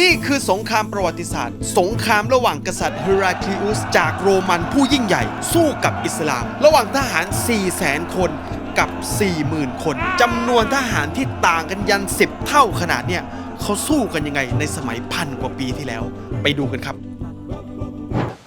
นี่คือสงครามประวัติศาสตร์สงครามระหว่างกษัตริย์เฮราคลีอุสจากโรมันผู้ยิ่งใหญ่สู้กับอิสลาม ระหว่างทหาร 400,000 คนกับ 40,000 คนจำนวนทหารที่ต่างกันยัน10 เท่าขนาดเนี่ยเขาสู้กันยังไงในสมัยพันกว่าปีที่แล้วไปดูกันครับ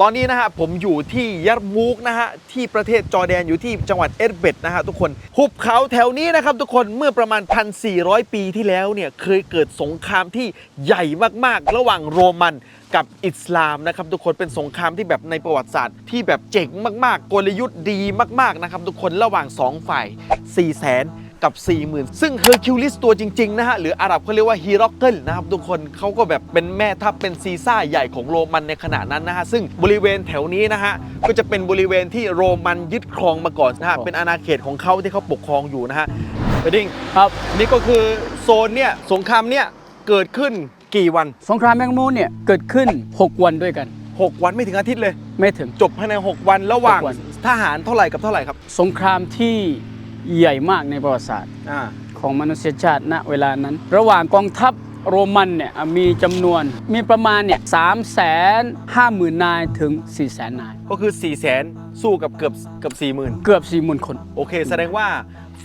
ตอนนี้นะฮะผมอยู่ที่ยัรมูกนะฮะที่ประเทศจอร์แดนอยู่ที่จังหวัดเอร์เบ็ดนะฮะทุกคนหุบเขาแถวนี้นะครับทุกคนเมื่อประมาณ 1,400 ปีที่แล้วเนี่ยเคยเกิดสงครามที่ใหญ่มากๆระหว่างโรมันกับอิสลามนะครับทุกคนเป็นสงครามที่แบบในประวัติศาสตร์ที่แบบเจ๋งมากๆกลยุทธ์ดีมากๆนะครับทุกคนระหว่าง2ฝ่าย 400,000กับ 40,000 ซึ่งเฮอร์คิวลิสตัวจริงๆนะฮะหรืออาหรับเขาเรียกว่าฮีร็อกเกิลนะครับทุกคนเขาก็แบบเป็นแม่ทัพเป็นซีซ่าใหญ่ของโรมันในขณะนั้นนะฮะซึ่งบริเวณแถวนี้นะฮะก็จะเป็นบริเวณที่โรมันยึดครองมาก่อนนะฮะเป็นอาณาเขตของเขาที่เขาปกครองอยู่นะฮะเบดดิ้งครับนี่ก็คือโซนเนี่ยสงครามเนี่ยเกิดขึ้นกี่วันสงครามแมงมุมเนี่ยเกิดขึ้น6 วันด้วยกัน6 วันไม่ถึงอาทิตย์เลยไม่ถึงจบภายใน6 วันระหว่างทหารเท่าไหร่กับเท่าไหร่ครับสงครามที่ใหญ่มากในประวัติศาสตร์ของมนุษยชาติณเวลานั้นระหว่างกองทัพโรมันเนี่ยมีจำนวนมีประมาณเนี่ย350,000 นายถึง 400,000 นายก็คือ 400,000 สู้กับเกือบ 40,000 เกือบ 40,000 คนโอเคแสดงว่า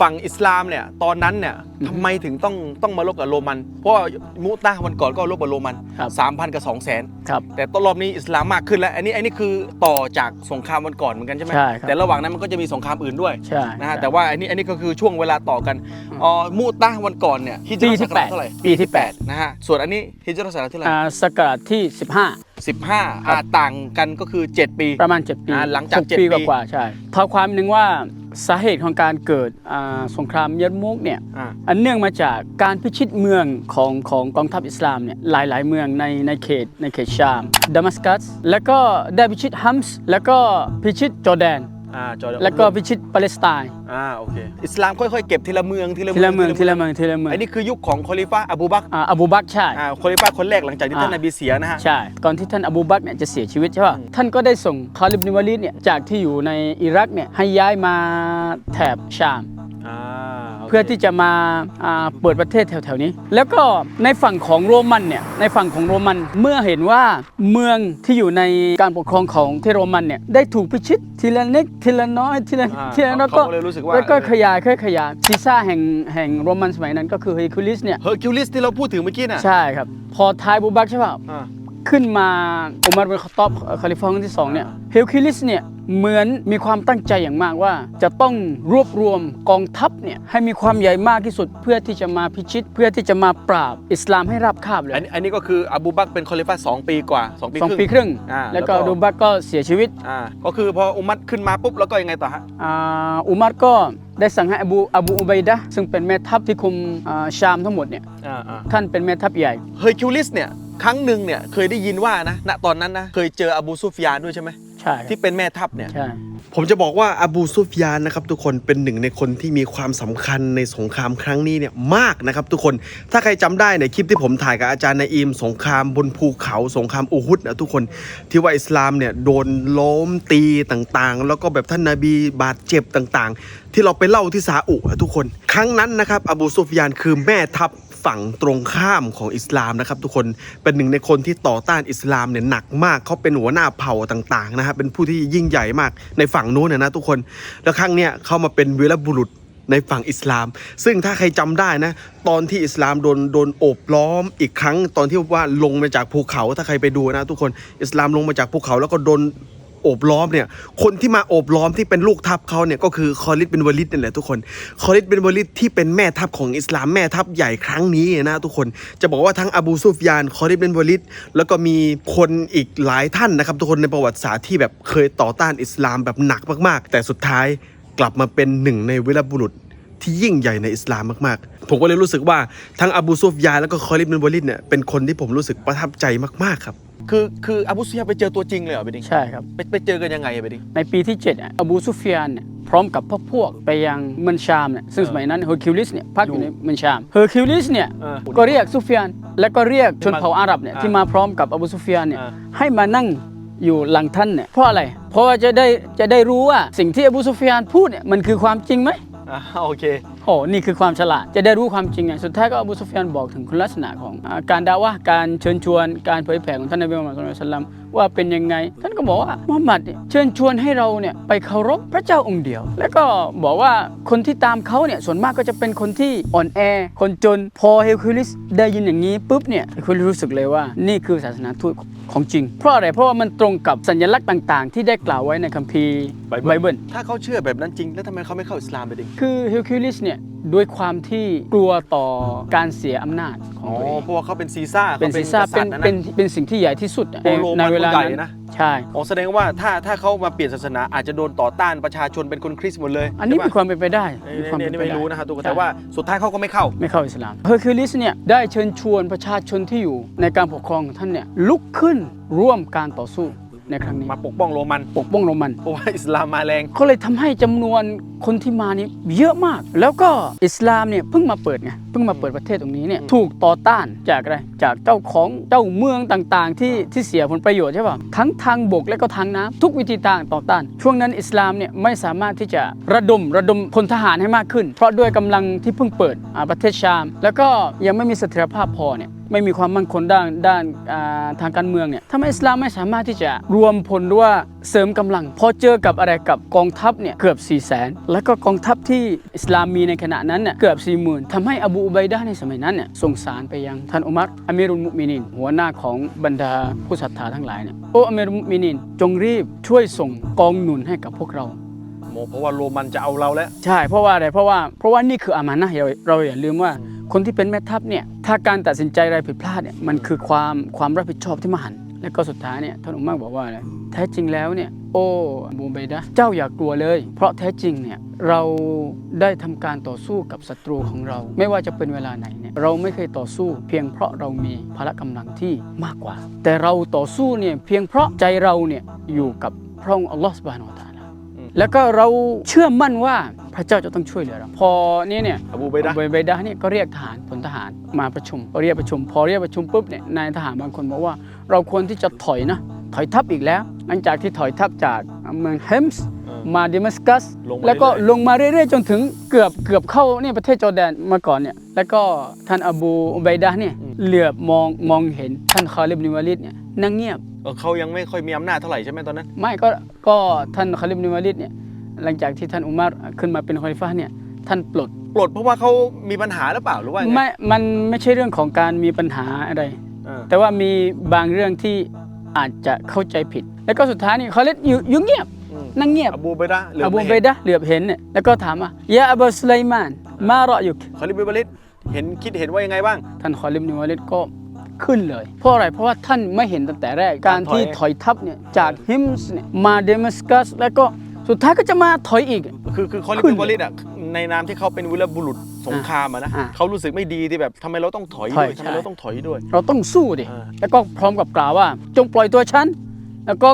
ฝั่งอิสลามเนี่ยตอนนั้นเนี่ยทำไมถึงต้องมาลบกับโรมันเพราะว่ามุตะวันก่อนก็ลบกับโรมัน 3,000 กับ 200,000ครับแต่ตอนรอบนี้อิสลามมากขึ้นแล้วอันนี้คือต่อจากสงครามวันก่อนเหมือนกันใช่ไหมใช่แต่ระหว่างนั้นมันก็จะมีสงครามอื่นด้วยใช่นะฮะแต่ว่าอันนี้ก็คือช่วงเวลาต่อกันมุตะวันก่อนเนี่ยฮิจรัสศักราชเท่าไหร่ปีที่8นะฮะส่วนอันนี้ฮิจรัสศักราชเท่าไหร่ศักราชที่15ต่างกันก็คือ7 ปีประมาณ7 ปีหลังจาก7 ปีกว่าใช่เท่าความหนึ่งว่าสาเหตุของการเกิดสงครามยัรมุกเนี่ยอันเนื่องมาจากการพิชิตเมืองของกองทัพอิสลามเนี่ยหลายเมืองในเขตชามดามัสกัสแล้วก็ได้พิชิตฮัมส์แล้วก็พิชิตจอร์แดนแล้วก็พิชิตปาเลสไตน์โอเคอิสลามค่อยๆเก็บทีละเมืองอันนี้คือยุคของคอลิฟะอบูบักรใช่คอลิฟะคนแรกหลังจากที่ท่านนบีเสียนะฮะใช่ก่อนที่ท่านอบูบักรเนี่ยจะเสียชีวิตใช่ป่ะท่านก็ได้ส่งคอลิบบินวาลิดเนี่ยจากที่อยู่ในอิรักเนี่ยให้ย้ายมาแถบชามเพื่อที่จะมาเปิดประเทศแถวๆนี้แล้วก็ในฝั่งของโรมันเนี่ยในฝั่งของโรมันเมื่อเห็นว่าเมืองที่อยู่ในการปกครองของที่โรมันเนี่ยได้ถูกพิชิตทีละนิดทีละน้อยทีละน้อยก็ขยายซีซ่าแห่งโรมันสมัยนั้นก็คือเฮอร์คิวลิสที่เราพูดถึงเมื่อกี้น่ะใช่ครับพอท้ายบูบักใช่ป่ะขึ้นมาอุมัรบินค็อฏฏอบคอลิฟะองค์ที่2เนี่ยเฮอร์คิวลิสเนี่ยเหมือนมีความตั้งใจอย่างมากว่าจะต้องรวบรวมกองทัพเนี่ยให้มีความใหญ่มากที่สุดเพื่อที่จะมาพิชิตเพื่อที่จะมาปราบอิสลามให้ราบคาบเลยอันนี้ก็คืออบูบักรเป็นคอลิฟะ2 ปีกว่า2 ปีครึ่งแล้วก็อบูบักรก็เสียชีวิตก็คือพออุมัรขึ้นมาปุ๊บแล้วก็ยังไงต่อฮะอุมัรก็ได้สั่งให้อบูอุบัยดะห์ซึ่งเป็นแม่ทัพที่คุมชามทั้งหมดเนี่ยท่านเป็นแม่ทัพใหญ่เฮอร์คิวลิสเนี่ยครั้งหนึ่งเนี่ยเคยได้ยินว่านะณตอนนั้นนะเคยเจออบูซุฟยานด้วยใช่ไหมใช่ที่เป็นแม่ทัพเนี่ยใช่ผมจะบอกว่าอบูซุฟยานนะครับทุกคนเป็นหนึ่งในคนที่มีความสำคัญในสงครามครั้งนี้เนี่ยมากนะครับทุกคนถ้าใครจำได้ในคลิปที่ผมถ่ายกับอาจารย์นาอิมสงครามบนภูเขาสงครามอูฮุดนะทุกคนที่ว่าอิสลามเนี่ยโดนล้มตีต่างๆแล้วก็แบบท่านนบีบาดเจ็บต่างๆที่เราไปเล่าที่ซาอุทุกคนครั้งนั้นนะครับอบูซุฟยานคือแม่ทัพฝั่งตรงข้ามของอิสลามนะครับทุกคนเป็นหนึ่งในคนที่ต่อต้านอิสลามเนี่ยหนักมากเขาเป็นหัวหน้าเผ่าต่างๆนะครับเป็นผู้ที่ยิ่งใหญ่มากในฝั่งนู้นนะทุกคนแล้วครั้งเนี้ยเขามาเป็นวีรบุรุษในฝั่งอิสลามซึ่งถ้าใครจำได้นะตอนที่อิสลามโดนโอบล้อมอีกครั้งตอนที่ว่าลงมาจากภูเขาถ้าใครไปดูนะทุกคนอิสลามลงมาจากภูเขาแล้วก็โดนโอบล้อมเนี่ยคนที่มาโอบล้อมที่เป็นลูกทัพเขาเนี่ยก็คือคอลิดบินวาลิดนั่นแหละทุกคนคอลิดบินวาลิดที่เป็นแม่ทัพของอิสลามแม่ทัพใหญ่ครั้งนี้นะทุกคนจะบอกว่าทั้งอบูซุฟยานคอลิดบินวาลิดแล้วก็มีคนอีกหลายท่านนะครับทุกคนในประวัติศาสตร์ที่แบบเคยต่อต้านอิสลามแบบหนักมากๆแต่สุดท้ายกลับมาเป็นหนึ่งในวีรบุรุษที่ยิ่งใหญ่ในอิสลามมากๆผมก็เลยรู้สึกว่าทั้งอบูซุฟยานแล้วก็คอลิดบินวาลิดเนี่ยเป็นคนที่ผมรู้สึกประทับใจมากๆครับคืออบูซุฟยานไปเจอตัวจริงเลยเหรอเบดิงใช่ครับไปเจอกันยังไงเบดิงในปีที่7อบูซุฟยานเนี่ยพร้อมกับพวกไปยังเมืองชามเนี่ยซึ่งสมัยนั้นเฮอร์คิวลิสเนี่ยพักอยู่ในเมืองชามเฮอร์คิวลิสเนี่ยก็เรียกซุฟยานและก็เรียกชนเผ่าอาหรับเนี่ยที่มาพร้อมกับอบูซุฟยานเนี่ยให้มานั่งอยู่หลังท่านเนี่ยเพราะอะไรเพราะว่าจะได้รู้ว่าสิ่งที่อบูซุฟยานพูดเนี่ยมันคือความจริงไหมโอเค โอ้นี่คือความฉลาดจะได้รู้ความจริงไงสุดท้ายก็อบูซุฟยานบอกถึงคุณลักษณะของการดะวะห์การเชิญชวนการเผยแผ่ของท่านนบีมุฮัมมัดศ็อลลัลลอฮุอะลัยฮิวะซัลลัมว่าเป็นยังไงท่านก็บอกว่ามุฮัมมัดเนี่ยเชิญชวนให้เราเนี่ยไปเคารพพระเจ้าองค์เดียว แล้วก็บอกว่าคนที่ตามเขาเนี่ยส่วนมากก็จะเป็นคนที่อ่อนแอคนจนพอเฮลคิวลิสได้ยินอย่างนี้ปุ๊บเนี่ยเฮลคิวลิสรู้สึกเลยว่านี่คือศาสนาทูตของจริงเพราะอะไรเพราะว่ามันตรงกับสัญลักษณ์ต่างๆที่ได้กล่าวไว้ในคัมภีร์ไบเบิล ถ้าเขาเชื่อแบบนั้นจริงแล้วทำไมเขาไม่เข้าอิสลามไปดิ คือเฮลคิวลิสเนี่ยด้วยความที่กลัวต่อการเสียอำนาจของตัวเอง เพราะว่าเขาเป็นซีซ่า เป็นซีซ่าเป็นสิ่งที่ใหญ่ที่สุด ในเวลานั้นใช่ แสดงว่าถ้าเขามาเปลี่ยนศาสนาอาจจะโดนต่อต้านประชาชนเป็นคนคริสต์หมดเลย อันนี้มีความเป็นไปได้ นี่ไม่รู้นะครับทุกคนแต่ว่าสุดท้ายเขาก็ไม่เข้าอิสลามเฮอร์คิวลิสเนี่ยได้เชิญชวนประชาชนที่อยู่ในการปกครองของท่านเนี่ยลุกขึ้นร่วมการต่อสู้ในครั้งนี้มาปกป้องโรมันเพราะว่าอิสลามมาแรงเขาเลยทำให้จำนวนคนที่มานี่เยอะมากแล้วก็อิสลามเนี่ยเพิ่งมาเปิดประเทศตรงนี้เนี่ยถูกต่อต้านจากอะไรจากเจ้าของเจ้าเมืองต่างๆที่เสียผลประโยชน์ใช่ป่ะทั้งทางบกและก็ทางน้ำทุกวิธีทางต่อต้านช่วงนั้นอิสลามเนี่ยไม่สามารถที่จะระดมพลทหารให้มากขึ้นเพราะด้วยกำลังที่เพิ่งเปิดประเทศชามแล้วก็ยังไม่มีเสถียรภาพพอเนี่ยไม่มีความมั่นคงด้านทางการเมืองเนี่ยทำให้อิสลามไม่สามารถที่จะรวมพลหรือว่าเสริมกำลังพอเจอกับอะไรกับกองทัพเนี่ยเกือบ 400,000 แล้วก็กองทัพที่อิสลามมีในขณะนั้นเนี่ยเกือบ 40,000 ทำให้อบูอุบัยดะห์ในสมัยนั้นเนี่ยส่งสารไปยังท่านอุมัรอามีรุลมุมินีนหัวหน้าของบรรดาผู้ศรัทธาทั้งหลายเนี่ยโอ้อามีรุลมุมินีนจงรีบช่วยส่งกองหนุนให้กับพวกเราเพราะว่าโรมันจะเอาเราแล้วใช่เพราะว่าอะไรเพราะว่านี่คืออามานะห์เราอย่าลืมว่าคนที่เป็นแม่ทัพเนี่ยถ้าการตัดสินใจอะไรผิดพลาดเนี่ยมันคือความรับผิดชอบที่มหันต์และก็สุดท้ายเนี่ยท่านอุมัรบอกว่าอะไรแท้จริงแล้วเนี่ยโอ้อบูอุบัยดะห์เจ้าอย่ากลัวเลยเพราะแท้จริงเนี่ยเราได้ทำการต่อสู้กับศัตรูของเราไม่ว่าจะเป็นเวลาไหนเนี่ยเราไม่เคยต่อสู้เพียงเพราะเรามีพละกำลังที่มากกว่าแต่เราต่อสู้เนี่ยเพียงเพราะใจเราเนี่ยอยู่กับพระองค์อัลลอฮฺซุบฮานะฮูวะตะอาลาแล้วก็เราเชื่อมั่นว่าพระเจ้าจะต้องช่วยเหลือเราพอนี้เนี่ยอบูบัยดะห์เนี่ยก็เรียกพลทหารมาประชุมพอเรียกประชุมปุ๊บเนี่ยนายทหารบางคนบอกว่าเราควรที่จะถอยทัพอีกแล้วหลังจากที่ถอยทัพจากเมืองเฮมส์มาเดมัสกัสแล้วก็ลงมาเรื่อยๆจนถึงเกือบเข้าเนี่ยประเทศจอร์แดนมาก่อนเนี่ยแล้วก็ท่านอบูอุบัยดะห์เนี่ยเหลือบมองเห็นท่านคอลิบบินวะลิดเนี่ยนั่งเงียบเขายังไม่ค่อยมีอำนาจเท่าไหร่ใช่ไหมตอนนั้นไม่ก็ท่านคอลิบบินวะลิดเนี่ยหลังจากที่ท่านอุมัรขึ้นมาเป็นคอลิฟะห์เนี่ยท่านปลดเพราะว่าเขามีปัญหาหรือเปล่าหรือว่าไงมันไม่ใช่เรื่องของการมีปัญหาอะไรแต่ว่ามีบางเรื่องที่อาจจะเข้าใจผิดแล้วก็สุดท้ายนี่เขาเล่นอยู่เงียบนั่งเงียบอบูบัยดะห์เหลือบเห็นเนี่ยแล้วก็ถามว่ายะอบูซุลัยมานมารอยุกคอลิบบินวะลิดคิดเห็นว่ายังไงบ้างท่านคอลิบบินวะลิดก็ขึ้นเลยเพราะอะไรเพราะว่าท่านไม่เห็นตั้งแต่แรกการที่ถอยทัพเนี่ยจากฮิมส์เนี่ยมาเดมัสกัสแล้วก็สุดท้ายก็จะมาถอยอีกคือคอลิบบินวะลิดอ่ะในนามที่เขาเป็นวีรบุรุษสงครามนะเขารู้สึกไม่ดีที่แบบทำไมเราต้องถอยด้วยเราต้องสู้ดิแล้วก็พร้อมกับกล่าวว่าจงปล่อยตัวฉันแล้วก็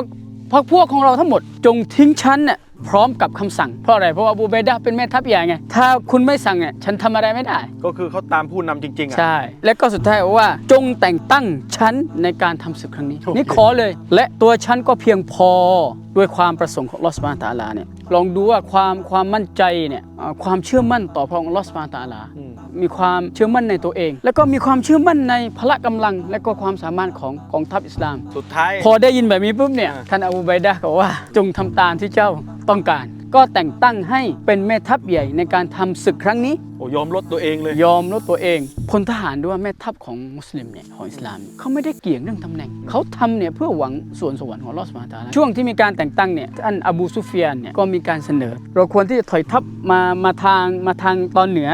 พวกของเราทั้งหมดจงทิ้งฉันเนี่ยพร้อมกับคำสั่งเพราะอะไรเพราะว่าอบูอุบัยดะห์เป็นแม่ทัพใหญ่ไงถ้าคุณไม่สั่งเนี่ยฉันทำอะไรไม่ได้ก็คือเขาตามผู้นำจริงๆใช่แล้วก็สุดท้ายว่าจงแต่งตั้งฉันในการทำศึกครั้งนี้นี่ขอเลยและตัวฉันก็เพียงพอด้วยความประสงค์ของอัลเลาะห์ซุบฮานะฮูวะตะอาลาเนี่ยลองดูว่าความมั่นใจเนี่ยความเชื่อมั่นต่อพระองค์อัลเลาะห์ซุบฮานะฮูวะตะอาลามีความเชื่อมั่นในตัวเองแล้วก็มีความเชื่อมั่นในพละกำลังและก็ความสามารถของกองทัพอิสลามสุดท้ายพอได้ยินแบบนี้ปุ๊บเนี่ยท่านอบูอุบัยดะห์ก็ว่าจงทำตามที่เจ้าต้องการก็แต่งตั้งให้เป็นแม่ทัพใหญ่ในการทำศึกครั้งนี้ยอมลดตัวเองเลยยอมลดตัวเองพลทหารด้วยแม่ทัพของมุสลิมเนี่ยของอิสลามเขาไม่ได้เกี่ยงเรื่องตำแหน่งเขาทำเนี่ยเพื่อหวังส่วนสวรรค์ของอัลเลาะห์ซุบฮานะฮูวะตะอาลาช่วงที่มีการแต่งตั้งเนี่ยท่านอบูซุฟยานเนี่ยก็มีการเสนอเราควรที่จะถอยทัพมาทางตอนเหนือ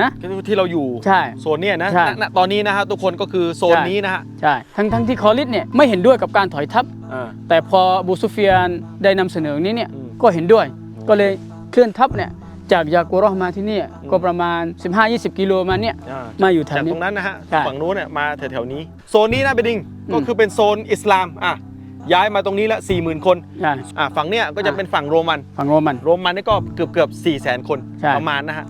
ที่เราอยู่ใช่โซนนี้นะตอนนี้นะฮะทุกคนก็คือโซนนี้นะฮะใช่ทั้งที่คอลิดเนี่ยไม่เห็นด้วยกับการถอยทัพแต่พออบูซุฟยานได้นำเสนอนี้เนี่ยก็เห็นด้วยก็เลยเคลื่อนทัพเนี่ยจากยากูเราะห์มาที่นี่ก็ประมาณ 15-20 กิโลมาเนี่ยมาอยู่แถวนี้จากตรงนั้นนะฮะฝั่งนู้นเนี่ยมาแถวๆนี้โซนนี้นะเบดิงก็คือเป็นโซนอิสลามย้ายมาตรงนี้ละ 40,000 คนฝั่งเนี้ยก็จะเป็นฝั่งโรมันนี่ก็เกือบ 400,000 คนประมาณนะฮะ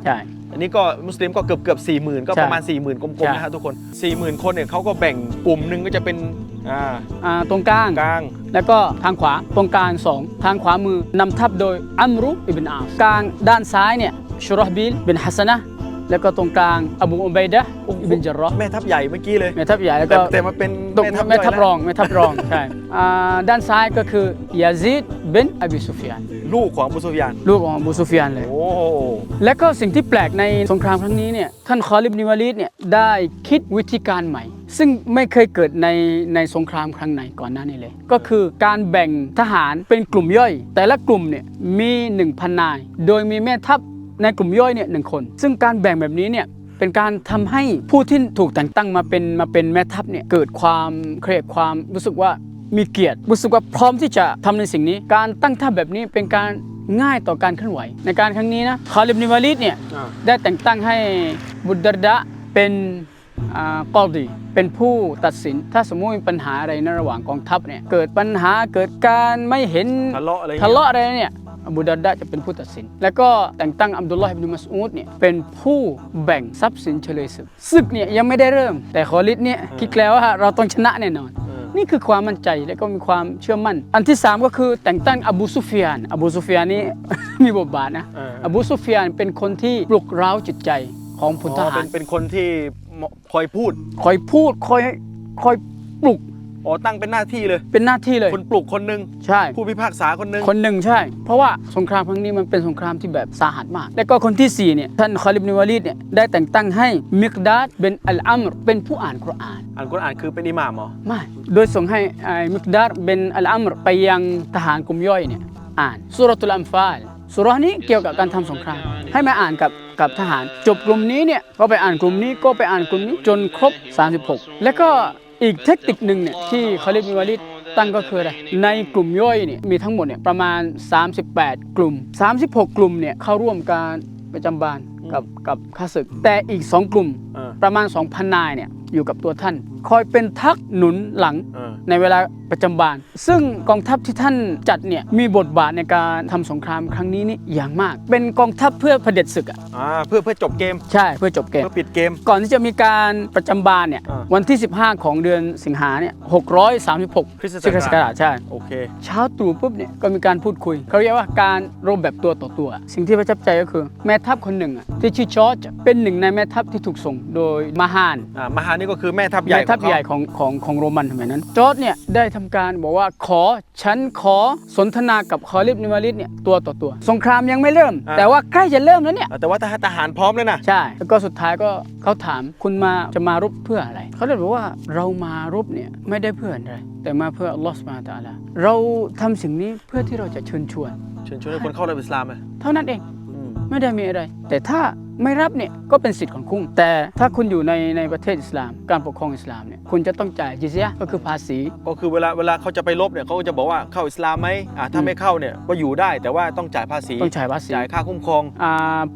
อันนี้ก็มุสลิมก็เกือบ 40,000 ก็ประมาณ 40,000 กลมๆนะฮะทุกคน 40,000 คนเนี่ยเขาก็แบ่งกลุ่มหนึ่งก็จะเป็นตรงกลางแล้วก็ทางขวาตรงกลาง2ทางขวามือนำทัพโดยอัมรุอิบนอาฟกลางด้านซ้ายเนี่ยชุรห์บิลบินฮัสนะห์ แล้วก็ตรงกลางอบูอุบัยดะห์อิบนุญะเราะห์ แม่ทัพใหญ่เมื่อกี้เลย แม่ทัพใหญ่แล้วก็ แต่มาเป็น ตรง ย่ แม่ทัพ อย รองแม่ทัพรองใช่ด้านซ้ายก็คือยาซีดบินอบีซุฟยาน ลูกของอบูซุฟยาน ลูกของอบูซุฟยานเลย โอ้ และก็สิ่งที่แปลกในสงครามครั้งนี้เนี่ยท่านคอลิบนิวาลีดเนี่ยได้คิดวิธีการใหม่ ซึ่งไม่เคยเกิดในสงครามครั้งไหนก่อนหน้านี้เลย ก็คือการแบ่งทหารเป็นกลุ่มย่อย แต่ละกลุ่มเนี่ยมี 1,000 นาย โดยมีแม่ทัพในกลุ่มย่อยเนี่ย1 คน ซึ่งการแบ่งแบบนี้เนี่ยเป็นการทำให้ผู้ที่ถูกแต่งตั้งมาเป็นแม่ทัพเนี่ยเกิดความเครียดความรู้สึกว่ามีเกียรติรู้สึกว่าพร้อมที่จะทำในสิ่งนี้การตั้งทัพแบบนี้เป็นการง่ายต่อการเคลื่อนไหวในการครั้งนี้นะคาลิบนิวาลีดเนี่ยได้แต่งตั้งให้บุดดาร์ดะเป็นกอดีเป็นผู้ตัดสินถ้าสมมติมีปัญหาอะไรในระหว่างกองทัพเนี่ยเกิดปัญหาเกิดการไม่เห็น ทะเลาะอะไร ทะเลาะอะไรเนี่ยอบูดาร์ดะจะเป็นผู้ตัดสินแล้วก็แต่งตั้งอับดุลลอฮ์อิบนุมัสอูดเนี่ยเป็นผู้แบ่งทรัพย์สินเฉลยศึกเนี่ยยังไม่ได้เริ่มแต่คอลิดเนี่ยคิดแล้วว่าเราต้องชนะแน่นอนนี่คือความมั่นใจและก็มีความเชื่อมั่นอันที่3ก็คือแต่งตั้งอบูซุฟยานนี่ มีบทบาทนะอบูซุฟยานเป็นคนที่ปลุกเร้าจิตใจของพลทหาร เป็นคนที่คอยพูด คอยปลุก อ๋อตั้งเป็นหน้าที่เลย เป็นหน้าที่เลย คนปลุกคนหนึ่ง ใช่ ผู้พิพากษาคนหนึ่ง คนหนึ่งใช่ เพราะว่าสงครามครั้งนี้มันเป็นสงครามที่แบบสาหัสมาก แล้วก็คนที่4เนี่ยท่านคอลิบนิวาลีดเนี่ยได้แต่งตั้งให้มิกดาดเป็นอัลอัมรเป็นผู้อ่านกุรอาน อ่านกุรอานคือเป็นอิหม่ามเหรอ ไม่โดยส่งให้มิกดาดเป็นอัลอัมรไปยังทหารกลุ่มย่อยเนี่ยอ่านซูเราะตุลอัมฟาลซูเราะห์นี้เกี่ยวกับการทำสงครามให้มาอ่านกับทหารจบกลุ่มนี้เนี่ยก็ไปอ่านกลุ่มนี้ก็ไปอ่านกลุ่มนี้จนครบ36แล้วก็อีกเทคนิคหนึ่งเนี่ยที่คอลิบนิวาลีดตั้งก็คืออะไรในกลุ่มย่อยเนี่ยมีทั้งหมดเนี่ยประมาณ38 กลุ่ม36 กลุ่มเนี่ยเข้าร่วมการประจำบานกับข้าศึกแต่อีก2 กลุ่มประมาณ 2,000 นายเนี่ยอยู่กับตัวท่านคอยเป็นทักหนุนหลังในเวลาประจำบานซึ่งกองทัพที่ท่านจัดเนี่ยมีบทบาทในการทำสงครามครั้งนี้นี่อย่างมาก เป็นกองทัพเพื่อเผด็จศึกอ่ะ เพื่อจบเกม ใช่เพื่อจบเกม เพื่อปิดเกม ก่อนที่จะมีการประจำบานเนี่ยวันที่15ของเดือนสิงหาเนี่ย636 คริสตศักราช ศักราชใช่ โอเค เช้าตรู่ปุ๊บเนี่ยก็มีการพูดคุยเขาเรียกว่าการรบแบบตัวต่อตัว สิ่งที่ประทับใจก็คือแม่ทัพคนหนึ่งอ่ะที่ชื่อจอร์จเป็นหนึ่งในแม่ทัพที่ถูกส่งโดยมาฮาน มหานี่ก็คือแม่ทัพใหญ่ แม่ทัพใหญ่ของโรมันสมัยนั้นจอร์จเนี่ยได้ทำการบอกว่าฉันขอสนทนากับคอลิบนิวาลีดเนี่ยตัวต่อตัวสงครามยังไม่เริ่ม แต่ว่าใกล้จะเริ่มแล้วเนี่ย แต่ว่าทหารพร้อมแล้วนะ ใช่แล้วก็สุดท้ายก็เขาถามคุณจะมารบเพื่ออะไรเขาเลยบอกว่าเรามารบเนี่ยไม่ได้เพื่ออะไรแต่มาเพื่ออัลลอฮฺซุบฮานะฮูวะตะอาลาเราทำสิ่งนี้เพื่อที่เราจะเชิญชวนให้คนเข้ารับอิสลามไหม เท่านั้นเองไม่ได้มีอะไรแต่ถ้าไม่รับเนี่ยก็เป็นสิทธิ์ของคุณแต่ถ้าคุณอยู่ในประเทศอิสลามการปกครองอิสลามเนี่ยคุณจะต้องจ่ายจิซยะห์ก็คือภาษีก็คือเวลาเขาจะไปรบเนี่ยเขาก็จะบอกว่าเข้าอิสลามไหมถ้าไม่เข้าเนี่ยก็อยู่ได้แต่ว่าต้องจ่ายภาษีจ่ายค่าคุ้มครอง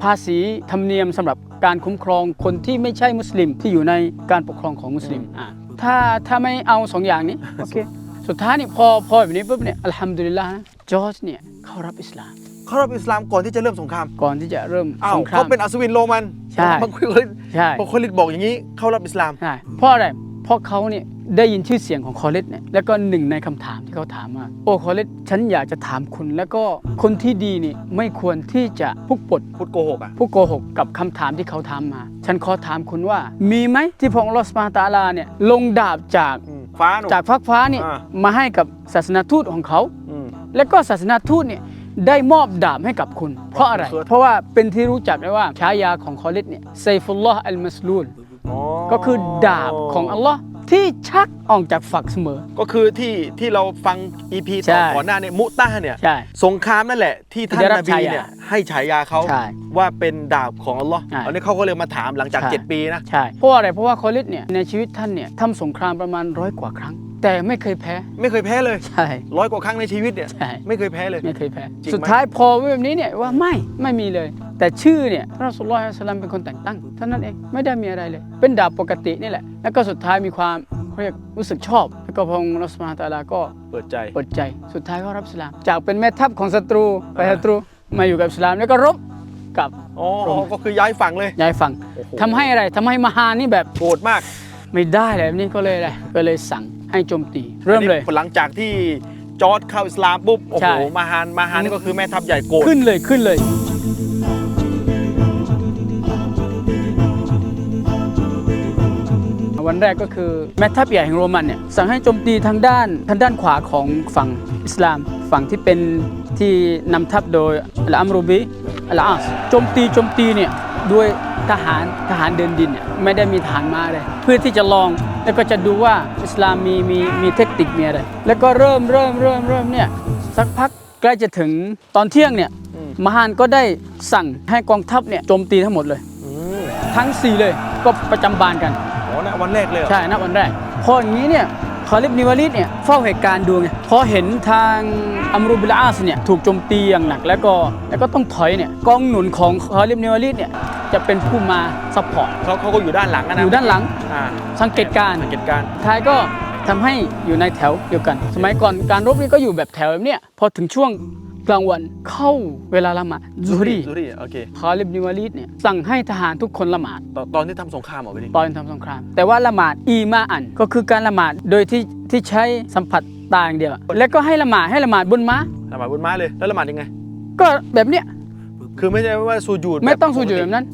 ภาษีธรรมเนียมสำหรับการคุ้มครองคนที่ไม่ใช่มุสลิมที่อยู่ในการปกครองของมุสลิมถ้าไม่เอา2 อย่างนี้โอเคสุดท้ายนี่พอแบบนี้ปุ๊บเนี่ยอัลฮัมดุลิลละห์จอร์จเนี่ยเข้ารับอิสลามเขารับอิสลามก่อนที่จะเริ่มสงครามก่อนที่จะเริ่มสงครามเขาเป็นอัศวินโรมันใช่บางคน ใช่พอคอลิดบอกอย่างนี้เขารับอิสลามใช่เพราะอะไรเพราะเขาเนี่ยได้ยินชื่อเสียงของคอลิดเนี่ยแล้วก็หนึ่งในคำถามที่เขาถามว่าโอ้คอลิดฉันอยากจะถามคุณแล้วก็คนที่ดีนี่ไม่ควรที่จะพูดโกหกกับคำถามที่เขาถามมาฉันขอถามคุณว่ามีไหมที่พระองค์อัลเลาะห์ซุบฮานะฮูวะตะอาลาเนี่ยลงดาบจากฟ้าเนี่ยมาให้กับศาสนทูตของเขาแล้วก็ศาสนทูตเนี่ยได้มอบดาบให้กับคุณเพราะอะไรเพราะว่าเป็นที่รู้จักได้ว่าฉายาของคอลิดเนี่ยไซฟุลลอฮ์อัลมัสลูลก็คือดาบของอัลลอฮ์ที่ชักออกจากฝักเสมอก็คือที่เราฟัง EP ก่อนหน้าเนี่ยมุตะเนี่ยสงครามนั่นแหละที่ท่านนบีเนี่ยให้ฉายาเขาว่าเป็นดาบของอัลลอฮ์อันนี้เขาก็เลยมาถามหลังจาก7 ปีนะใช่เพราะอะไรเพราะว่าคอลิดเนี่ยในชีวิตท่านเนี่ยทำสงครามประมาณ100 กว่าครั้งแต่ไม่เคยแพ้เลยใช่100 กว่าครั้งในชีวิตเนี่ยไม่เคยแพ้เลยสุดท้ายพอแบบนี้เนี่ยว่าไม่มีเลยแต่ชื่อเนี่ยพระรอซูลุลลอฮ์ ศ็อลลัลลอฮุอะลัยฮิวะซัลลัมเป็นคนแต่งตั้งเท่านั้นเองไม่ได้มีอะไรเลยเป็นดาบปกตินี่แหละแล้วก็สุดท้ายมีความเรียกรู้สึกชอบแล้วก็พระองค์อัลเลาะห์ซุบฮานะฮูวะตะอาลาก็เปิดใจสุดท้ายก็รับอิสลามจากเป็นแม่ทัพของศัตรูไปศัตรูมาอยู่กับอิสลามแล้วก็รบกับก็คือย้ายฝั่งทำให้อะไรทำให้มหานี่แบบโกรธมากไม่ได้เลยแบบนี้ก็เลยสั่งให้โจมตีเริ่มเลยหลังจากที่จอร์จเข้าอิสลามปุ๊บโอ้โหมาฮานนี่ก็คือแม่ทัพใหญ่โกรธขึ้นเลย วันแรกก็คือแม่ทัพใหญ่แห่งโรมันเนี่ยสั่งให้โจมตีทางด้านขวาของฝั่งอิสลามฝั่งที่เป็นที่นำทัพโดยอัลอัมรุบิอัลอาสโจมตีเนี่ยด้วยทหารเดินดินเนี่ยไม่ได้มีทหารม้าเลยเพื่อที่จะลองแล้วก็จะดูว่าอิสลามมีเทคนิคมีอะไรแล้วก็เริ่มเนี่ยสักพักใกล้จะถึงตอนเที่ยงเนี่ยมหานก็ได้สั่งให้กองทัพเนี่ยโจมตีทั้งหมดเลยทั้ง4เลยก็ประจำบานกัน อ๋อนะวันแรกเลยเหรอ ใช่นะวันแรกพออย่างนี้เนี่ยคอลิบนิวาลิดเนี่ยเฝ้าเหตุการณ์ดูไงพอเห็นทางอัมรุบิลอาสเนี่ยถูกโจมตีอย่างหนักแล้วก็ต้องถอยเนี่ยกองหนุนของคอลิบนิวาลิดเนี่ยจะเป็นผู้มาซัพพอร์ต เขาก็อยู่ด้านหลังนะ อยู่ด้านหลัง อ่า สังเกตการณ์ ท้ายก็ทำให้อยู่ในแถวเดียวกัน สมัยก่อนการรบนี่ก็อยู่แบบแถวแบบเนี้ยพอถึงช่วงกลางวันเข้าเวลาละหมาดซุฮรี โอเค คอลิบนิวาลิดเนี่ยสั่งให้ทหารทุกคนละหมาด ตอนที่ทำสงครามเหรอพี่ ตอนทำสงคราม แต่ว่าละหมาดอีมาอันก็คือการละหมาดโดยที่ใช้สัมผัสตาอย่างเดียว แล้วก็ให้ละหมาดบนม้า ละหมาดบนม้าเลยแล้วละหมาดยังไง ก็แบบเนี้ย คือไม่ใช่ว่าสูญูด ไม่ต้องสูญแบบนั้น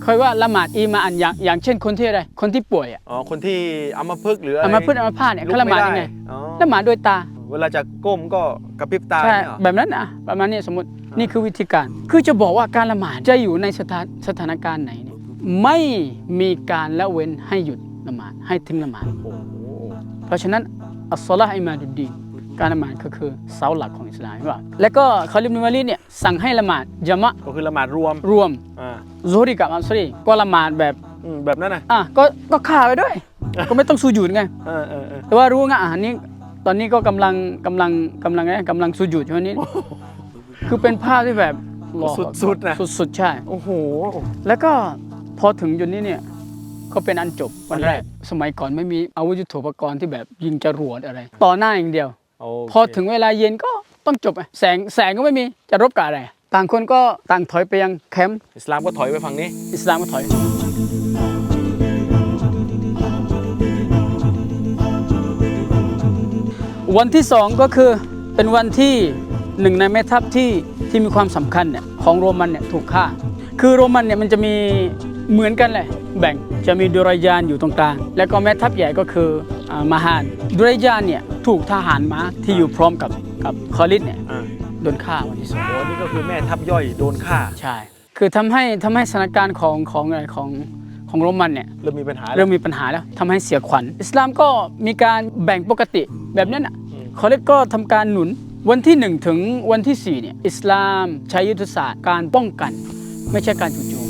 เคยว่าละหมาดอีมาอันอย่างเช่นคนที่อะไรคนที่ป่วยอ่ะ อ๋อคนที่อัมพฤกษ์หรืออะไร อัมพฤกษ์อัมพาตเนี่ยเขาละหมาดยังไง อ๋อ ละหมาดด้วยตา เวลาจะก้มก็กระพริบตา ใช่ เนี่ยเหรอ แบบนั้นอ่ะประมาณนี้สมมตินี่คือวิธีการ คือจะบอกว่าการละหมาดจะอยู่ในสถานการณ์ไหนเนี่ยไม่มีการละเว้นให้หยุดละหมาดให้ทิ้งละหมาด โอ้โห เพราะฉะนั้นอัสซอลาฮ์อิมาดุดดีนการละหมาดก็คือเสาหลักของอิสลามว่าแล้วก็คอลิบนุวาลิดเนี่ยสั่งให้ละหมาดญะมะ ก็คือละหมาดรวม รวม อ่า ซุฮรีกับอัสรีก็ละหมาดแบบ แบบนั้นนะ ก็ฆ่าไปด้วย ก็ไม่ต้องสูญูดไง เออ แต่ว่ารู้ไงอันนี้ตอนนี้ก็กำลังสูญูดช่วงนี้ คือเป็นภาพที่แบบหล่อ สุดๆนะ สุดๆใช่ โอ้โห แล้วก็พอถึงจุดนี้เนี่ยก็เป็นอันจบวันแรกสมัยก่อนไม่มีอาวุธยุทโธปกรณ์ที่แบบยิงจรวดอะไร ต่อหน้าอย่างเดียว โอเค พอถึงเวลาเย็นก็ต้องจบไงแสงก็ไม่มีจะรบกับอะไรต่างคนก็ต่างถอยไปยังแคมป์ อิสลามก็ถอยไปฝั่งนี้ อิสลามก็ถอยวันที่2ก็คือเป็นวันที่หนึ่งในแม่ทัพที่มีความสำคัญเนี่ยของโรมันเนี่ยถูกฆ่าคือโรมันเนี่ยมันจะมีเหมือนกันเลยแบ่งจะมีดุรายานอยู่ตรงกลางแล้วก็แม่ทัพใหญ่ก็คือมาฮานดุรายานเนี่ยถูกทหารม้าที่อยู่พร้อมกับคอลิดเนี่ย อ่า โดนฆ่าวันที่สอง โอ้นี่ก็คือแม่ทัพย่อยโดนฆ่า ใช่คือทำให้สถานการณ์ของโรมันเนี่ย เริ่มมีปัญหาแล้ว เริ่มมีปัญหาแล้วทำให้เสียขวัญอิสลามก็มีการแบ่งปกติแบบนั้นอ่ะคอลิดก็ทำการหนุนวันที่1ถึงวันที่4เนี่ยอิสลามใช้ยุทธศาสตร์การป้องกันไม่ใช่การจู่โจม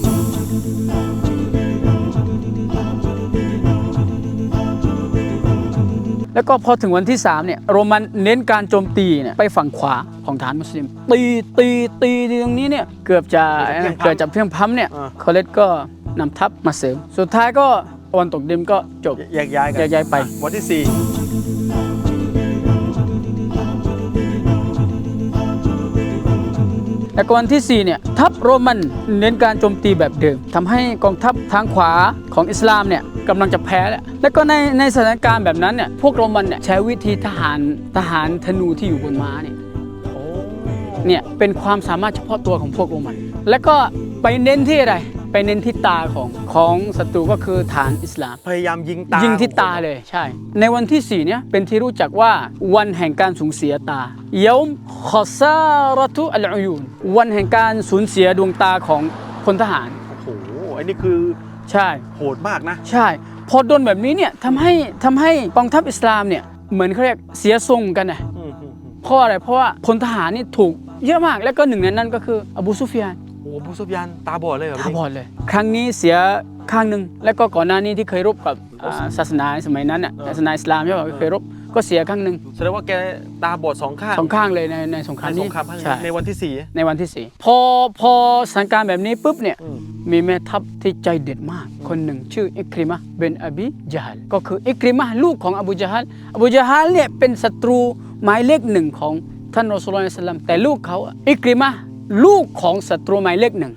แล้วก็พอถึงวันที่3เนี่ยโรมันเน้นการโจมตีเนี่ยไปฝั่งขวาของฐานมุสลิมตีตรงนี้เนี่ยเกือบจะเพียงพล้ำเนี่ยคอลิดก็นำทัพมาเสริมสุดท้ายก็ตะวันตกดิมก็จบ แยกย้ายกัน แยกย้ายไป วันที่ แล้วก็วันที่4เนี่ยทัพโรมันเน้นการโจมตีแบบเดิมทำให้กองทัพทางขวาของอิสลามเนี่ยกำลังจะแพ้แล้วก็ในสถานการณ์แบบนั้นเนี่ยพวกโรมันเนี่ยใช้วิธีทหารธนูที่อยู่บนม้าเนี่ย 4โอ้ เนี่ยเป็นความสามารถเฉพาะตัวของพวกโรมัน แล้วก็ไปเน้นที่อะไรไปเน้นที่ตาของศัตรูก็คือฐานอิสลาม พยายามยิงตา ยิ ยิ งที่ตาเลยใช่ ในวันที่4เนี่ยเป็นที่รู้จักว่าวันแห่งการสูญเสียตาเยาม์คอซารตุอัลอุยูนวันแห่งการสูญเสียดวงตาของพลทหาร โอ้โหอันนี้คือ ใช่ โหดมากนะ ใช่ พอโดนแบบนี้เนี่ยทำให้กองทัพอิสลามเนี่ยเหมือนเขาเรียกเสียทรงกันนะเพราะอะไรเพราะว่าพลทหารนี่ถูกเยอะมากแล้วก็หนึ่งในนั้นก็คืออบูซุฟยาน โอ้บูซุฟยานตาบอดเลยเหรอ ตาบอดเลย ครั้งนี้เสียข้างหนึ่งแล้วก็ก่อนหน้านี้ที่เคยรบกับศาสนาในสมัยนั้นน่ะศาสนาอิสลามใช่ป่ะเคยรบก็เสียข้างหนึ่ง แสดงว่าแกตาบอด2 ข้าง สองข้างเลยในสงคราม ในส นี้ งครามครั้ง ใช่ นี้ในวันที่ ในวันที่4พอสถานการณ์แบบนี้ปุ๊บเนี่ยมีแม่ทัพที่ใจเด็ดมากคนหนึ่งชื่ออิกริมะห์เบนอบีญะฮัลก็คืออิกริมะห์ลูกของอบูญะฮัลเนี่ยเป็นศัตรูหมายเลขหนึ่งของท่านรอซูลุลลอฮ์ศ็อลลัลลอฮุอะลัยฮิวะซัลลัมแต่ลูกเขาอิกริมะห์ลูกของศัตรูหมายเลขหนึ่ง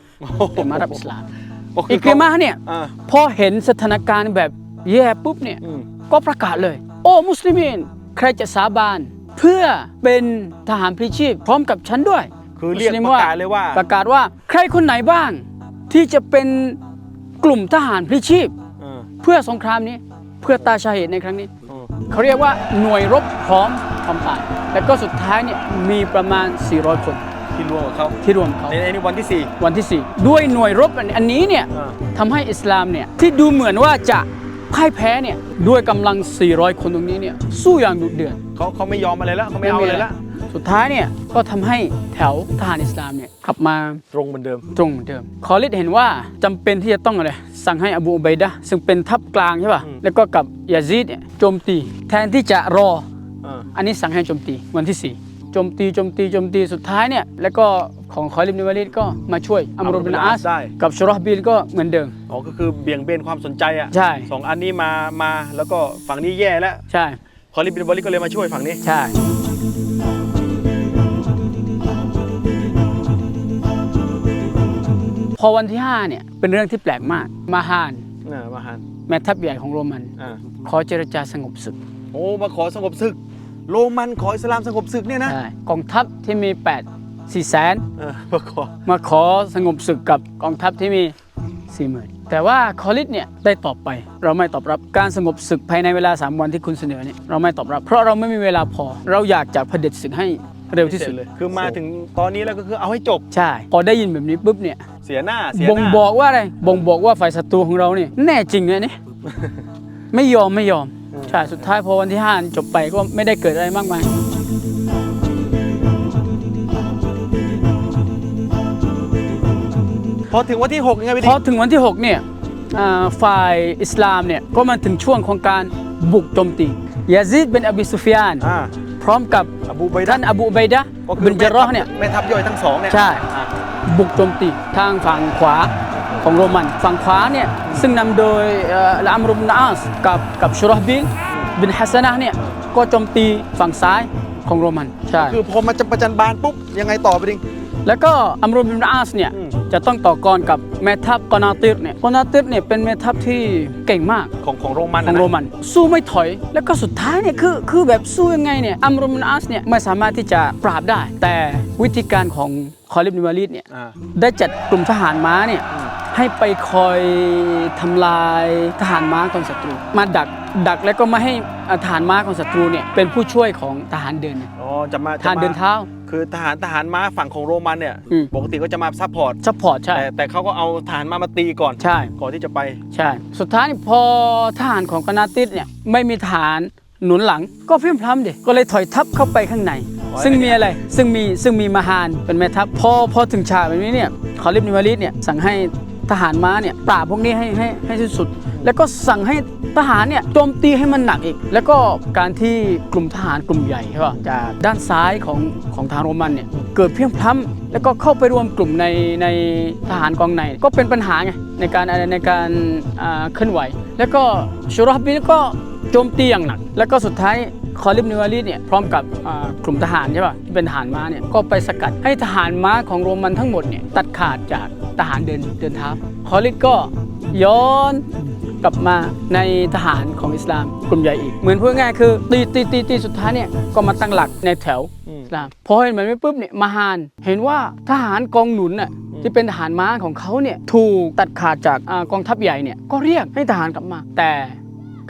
เป็นมารับอิสลาม 4 อิกริมะห์เนี่ย อ่า พอเห็นสถานการณ์แบบแย่ปุ๊บเนี่ยก็ประกาศเลย โอ้มุสลิมีนใครจะสาบานเพื่อเป็นทหารพลีชีพพร้อมกับฉันด้วย คือเรียก มุสลิม ประกาศเลยว่า ประกาศว่าใครคนไหนบ้างที่จะเป็นกลุ่มทหารพลีชีพ เออ เพื่อสงครามนี้ เพื่อตาชาเหตุในครั้งนี้เขาเรียกว่าหน่วยรบพร้อมความตายแล้วก็สุดท้ายเนี่ยมีประมาณ400 คนที่รวมกับเขา ในนี้วันที่ วันที่ 4ด้วยหน่วยรบอันนี้เนี่ยทำให้อิสลามเนี่ยที่ดูเหมือนว่าจะพ่ายแพ้เนี่ยด้วยกำลัง400 คนตรงนี้เนี่ยสู้อย่างดุเดือดเขาไม่ยอมอะไรแล้วเขาไม่เอาอะไรแล้วสุดท้ายเนี่ยก็ทำให้แถวทหารอิสลามเนี่ยกลับมาตรงเหมือนเดิมคอลิดเห็นว่าจำเป็นที่จะต้องอะไรสั่งให้อบูอุบัยดะห์ซึ่งเป็นทัพกลางใช่ป่ะแล้วก็กับยาซีดเนี่ยโจมตีแทนที่จะรออันนี้สั่งให้โจมตีวันที่ 4โจมตีสุดท้ายเนี่ยแล้วก็ของคอลิดบินวาลิดก็มาช่วยอัมรุบินอาสกับชุรอห์บิลก็เหมือนเดิมก็คือเบี่ยงเบนความสนใจอ่ะใช่2อันนี้มาแล้วก็ฝั่งนี้แย่แล้วใช่คอลิดบินวาลิดก็เลยมาช่วยฝั่งนี้ใช่พอวันที่5เนี่ยเป็นเรื่องที่แปลกมากมาฮานแม่ทัพใหญ่ของโรมันขอเจรจาสงบศึกมาขอสงบศึกโรมันขออิสลามสงบศึกเนี่ยนะกองทัพที่มี4 แสนมาขอสงบศึกกับกองทัพที่มี 40,000แต่ว่าคอลิดเนี่ยได้ตอบไปเราไม่ตอบรับการสงบศึกภายในเวลา3 วันที่คุณเสนอเนี่ยเราไม่ตอบรับเพราะเราไม่มีเวลาพอเราอยากจะเผด็จศึกให้เร็วที่สุดเลยคือมาถึงตอนนี้แล้วก็คือเอาให้จบใช่พอได้ยินแบบนี้ปุ๊บเนี่ยเสียหน้าบ่งบอกว่าอะไรบ่งบอกว่าฝ่ายศัตรูของเราเนี่ยแน่จริงเลยนี่ ไม่ยอมใช่สุดท้ายพอวันที่5จบไปก็ไม่ได้เกิดอะไรมากมายพอถึงวันที่6ยังไงพี่พอถึงวันที่6เนี่ยฝ่ายอิสลามเนี่ยก็มาถึงช่วงของการบุกโจมตียาซีดเป็นอบีซุฟยานพร้อมกับท่านอบูอุบัยดะห์บินญะเราะห์เนี่ยแม่ทัพย่อยทั้ง2เนี่ยใช่บุกโจมตีทางฝั่งขวาของโรมันฝั่งขวาเนี่ยซึ่งนำโดยอัมรุบินอาสกับชุรอห์บินฮัสนะห์เนี่ยก็โจมตีฝั่งซ้ายของโรมันใช่คือพอมาจะประจันบานปุ๊บยังไงต่อไปดิแล้วก็อัมรุบินอาสเนี่ยจะต้องต่อกรกับแม่ทัพกอนาติรเนี่ยเป็นแม่ทัพที่เก่งมากของโรมันสู้ไม่ถอยแล้วก็สุดท้ายเนี่ยคือแบบสู้ยังไงเนี่ยอัมรุบินอาสเนี่ยไม่สามารถที่จะปราบได้แต่วิธีการของคอลิดบินวาลิดเนี่ยได้จัดกลุ่มทหารม้าเนี่ยให้ไปคอยทำลายทหารม้าของศัตรูมาดักแล้วก็มาให้ทหารม้าของศัตรูเนี่ยเป็นผู้ช่วยของทหารเดินทหารเดินเท้าคือทหารม้าฝั่งของโรมันเนี่ยปกติก็จะมาซัพพอร์ตใช่แต่เขาก็เอาทหารม้ามาตีก่อนใช่ก่อนที่จะไปใช่สุดท้ายพอทหารของกอนาติสเนี่ยไม่มีทหารหนุนหลังก็เพี้ยมพล้ำดิก็เลยถอยทัพเข้าไปข้างในซึ่งมีอะไรซึ่งมีมาฮานเป็นแม่ทัพพอถึงฉากแบบนี้เนี่ยคอลิดบินวาลิดเนี่ยสั่งให้ทหารม้าเนี่ยปราบพวกนี้ให้ที่สุดแล้วก็สั่งให้ทหารเนี่ยโจมตีให้มันหนักอีกแล้วก็การที่กลุ่มทหารกลุ่มใหญ่ใช่ป่ะจากด้านซ้ายของทางโรมันเนี่ยเกิดเพี้ยงพล้ำแล้วก็เข้าไปรวมกลุ่มในทหารกองในก็เป็นปัญหาไงในการเคลื่อนไหวแล้วก็ชุรอห์บิลก็โจมตีอย่างหนักแล้วก็สุดท้ายคอลิดบินวาลิดเนี่ยพร้อมกับกลุ่มทหารใช่ป่ะที่เป็นทหารม้าเนี่ยก็ไปสกัดให้ทหารม้าของโรมันทั้งหมดเนี่ยตัดขาดจากทหารเดินเท้าคอลิดก็ย้อนกลับมาในทหารของอิสลามกลุ่มใหญ่อีกเหมือนพูดง่ายคือตีสุดท้ายเนี่ยก็มาตั้งหลักในแถวอิสลามพอเห็นมันไม่ปุ๊บเนี่ยมาฮานเห็นว่าทหารกองหนุนน่ะที่เป็นทหารม้าของเขาเนี่ยถูกตัดขาดจากกองทัพใหญ่เนี่ยก็เรียกให้ทหารกลับมาแต่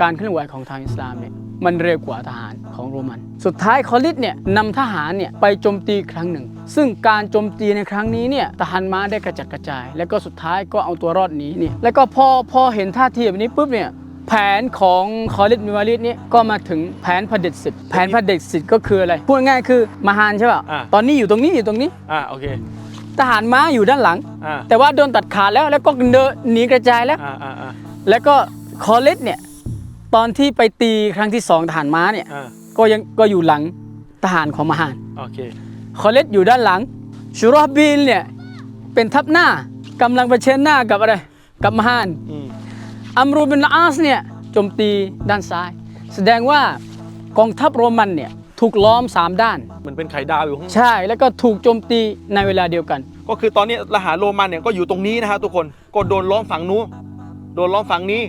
การเคลื่อนไหวของทางอิสลามเนี่ยมันเร็วกว่าทหารของโรมันสุดท้ายคอลิดเนี่ยนำทหารเนี่ยไปโจมตีครั้งหนึ่งซึ่งการโจมตีในครั้งนี้เนี่ยทหารม้าได้กระจัดกระจายแล้วก็สุดท้ายก็เอาตัวรอดหนีเนี่ยแล้วก็พอเห็นท่าทีแบบนี้ปุ๊บเนี่ยแผนของคอลิดบินวาลิดเนี่ยก็มาถึงแผนเผด็จศึกแผนเผด็จศึกก็คืออะไรพูดง่ายคือมาฮานใช่ป่ะตอนนี้อยู่ตรงนี้โอเคทหารม้าอยู่ด้านหลังแต่ว่าโดนตัดขาดแล้วก็เดินหนีกระจายแล้วก็คอลิดเนี่ยตอนที่ไปตีครั้งที่2ทหารม้าเนี่ยก็อยู่หลังทหารของมาฮานโอเคคอลิดอยู่ด้านหลังชุรอห์บิลเนี่ยเป็นทัพหน้ากำลังเผชิญหน้ากับอะไรกับมาฮานอัมรุบินอาสเนี่ยโจมตีด้านซ้ายแสดงว่ากองทัพโรมันเนี่ยถูกล้อม3ด้านเหมือนเป็นไข่ดาวอยู่ข้างใช่แล้วก็ถูกโจมตีในเวลาเดียวกันก็คือตอนนี้ทหารโรมันเนี่ยก็อยู่ตรงนี้นะฮะทุกคนก็โดนล้อมฝั่งนู้นโดนล้อมฝั่งนี้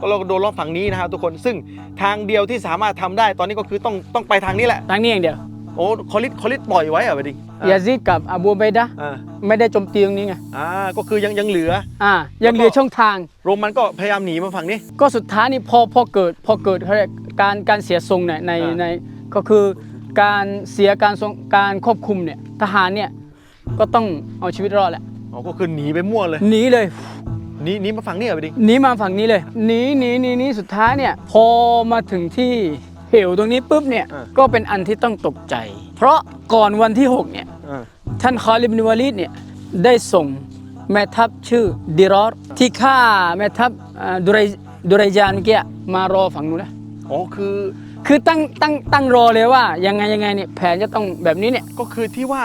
ก็เราโดนล้อมฝั่งนี้นะครับทุกคนซึ่งทางเดียวที่สามารถทำได้ตอนนี้ก็คือต้องไปทางนี้แหละทางนี้อย่างเดียว โอ้คอลิดปล่อยไว้อะไปดิ ยาซิดกับอบูไบดะห์ อ่า ไม่ได้โจมตีตรงนี้ไง ก็คือยังเหลือ ยังเหลือช่องทาง โรมันก็พยายามหนีมาฝั่งนี้ ก็สุดท้ายนี่พอเกิดเขาเรียกการเสียทรงเนี่ยในก็คือการเสียการควบคุมเนี่ยทหารเนี่ยก็ต้องเอาชีวิตรอดแหละ ก็คือหนีไปมั่วเลย หนีเลย หนีมาฝั่งนี้อะไปดิ หนีมาฝั่งนี้เลยหนีสุดท้ายเนี่ยพอมาถึงที่เหวตรงนี้ปุ๊บเนี่ยก็เป็นอันที่ต้องตกใจ เพราะก่อนวันที่ 6เนี่ยท่านคอลิด บิน วาลิดเนี่ยได้ส่งแม่ทัพชื่อดิรอรที่ฆ่าแม่ทัพดุไรจานเมื่อกี้มารอฝั่งนู้นนะคือตั้งรอเลยว่ายังไงเนี่ยแผนจะต้องแบบนี้เนี่ย ก็คือที่ว่า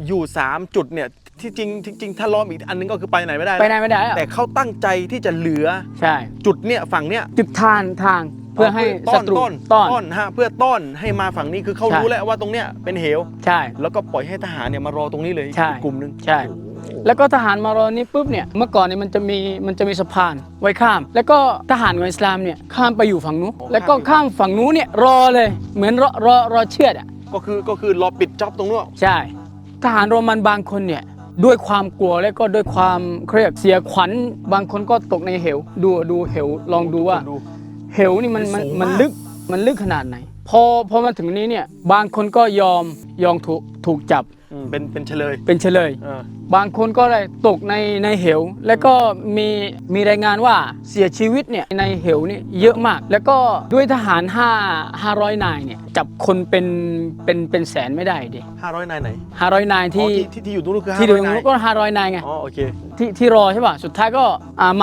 อยู่3จุดเนี่ยที่จริงถ้าล้อมอีกอันนึงก็คือไปไหนไม่ได้ ไปไหนไม่ได้อะ แต่เขาตั้งใจที่จะเหลือ ใช่ จุดเนี่ยฝั่งเนี้ย จุดทางเพื่อให้ศัตรู ต้อนฮะเพื่อต้อนให้มาฝั่งนี้คือเขา ใช่ รู้แล้วว่าตรงเนี้ยเป็นเหว ใช่ แล้วก็ปล่อยให้ทหารเนี่ยมารอตรงนี้เลย ใช่ อีกกลุ่มนึง ใช่ แล้วก็ทหารมารอนี้ปุ๊บเนี่ยเมื่อก่อนเนี่ยมันจะมีสะพานไว้ข้าม แล้วก็ทหารของอิสลามเนี่ยข้ามไปอยู่ฝั่งนู้นแล้วก็ข้ามฝั่งนู้นเนี่ยรอเลยเหมือนรอเชือดอ่ะ ก็คือรอปิดจ็อบตรงนู้น ใช่ทหารโรมันบางคนเนี่ยด้วยความกลัวและก็ด้วยความเครียดเสียขวัญบางคนก็ตกในเหวดูเหวลองดูว่าเหวนี่มันลึกขนาดไหนพอมาถึงนี้เนี่ยบางคนก็ยอมถูกจับ เป็นเฉลย เป็นเฉลย บางคนก็เลยตกในเหว แล้วก็มีรายงานว่าเสียชีวิตเนี่ยในเหวนี่เยอะมาก แล้วก็ด้วยทหาร500 นายเนี่ยจับคนเป็นแสนไม่ได้ดิ 500 นายไหน 500 นายที่ ที่อยู่ตรงนู้นคือ ที่ 500 ดู นาย ก็500 นายไง โอเค ที่รอใช่ป่ะสุดท้ายก็